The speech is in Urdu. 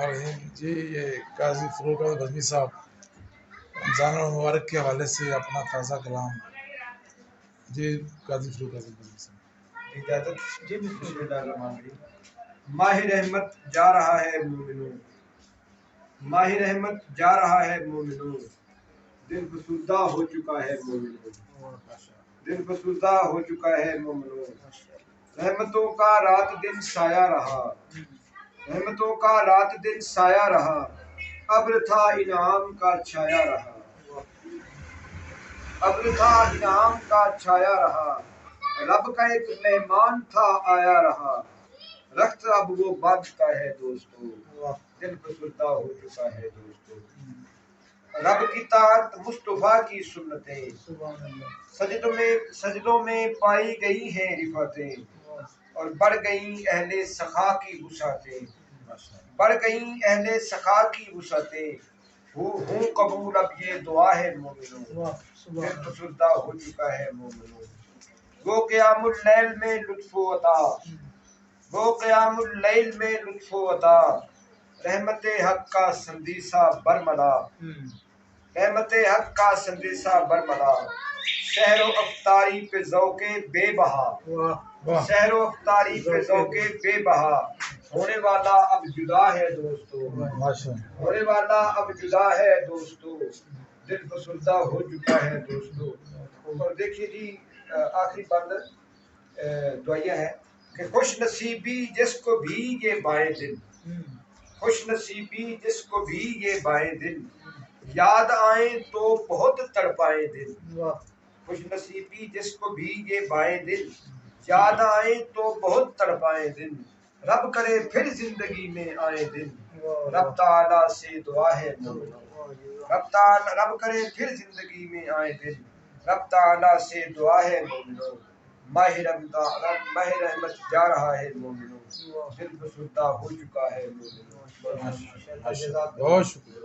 الرحمن الرحیم جی یہ قاضی فروق احمد بزمی صاحب رمضان المبارک کے حوالے سے اپنا تازہ کلام جی قاضی فروق احمد بزمی صاحب اجازت جی بسم اللہ الرحمن الرحیم۔ ماہ رحمت جا رہا ہے مومنوں، ماہ رحمت جا رہا ہے مومنوں، دل فسردہ ہو چکا ہے مومنوں، دل فسردہ ہو چکا ہے مومنوں، رحمتوں کا رات دن سایہ رہا، رحمتوں کا رات دن سایہ رہا، ابر تھا انعام کا چھایا رہا، ابر تھا انعام کا چھایا رہا، رب کا ایک مہمان تھا آیا رہا، رخت اب وہ باندھتا ہے دوستو، دل فسردہ ہو چکا ہے دوستو، رب کی طاعت مصطفیٰ کی سنتیں، سجدوں میں پائی گئی ہیں رفعتیں، اور بڑھ گئیں اہل سخا کی وسعتیں، بڑھ گئیں اہل سخا کی وسعتیں، ہوں قبول اب یہ دعا ہے مومنوں، دل فسردہ ہو چکا ہے مومنوں، گو قیام اللیل میں لطف و عطا، گو قیام اللیل میں لطف و عطا، رحمت حق کا سندیسہ برملا، رحمت حق کا سندیسہ برملا، سحر و افطاری پہ ذوق بے بہا، سحر و افطاری پہ ذوق بے بہا، ہونے والا اب جدا ہے دوستو، ہونے والا اب جدا ہے دوستو، دل فسردہ ہو چکا ہے دوستو۔ اور دیکھیے جی آخری بند دعائیہ ہے کہ خوش نصیبی جس کو بھی یہ بائیں دن، خوش نصیبی جس کو بھی یہ بائیں دن، یاد آئیں تو بہت تڑپائیں دل، خوش نصیبی جس کو بھی یہ بائیں دل، یاد آئیں تو بہت تڑپائیں دل، رب کرے پھر زندگی میں آئیں دن، رب تعالیٰ سے دعا ہے مومنوں، رب کرے پھر زندگی میں آئیں دن، رب تعالیٰ سے دعا ہے مومنوں، ماہ رحمت جا رہا ہے مومنوں، دل فسردہ ہو چکا ہے مومنوں۔ بہت شکریہ۔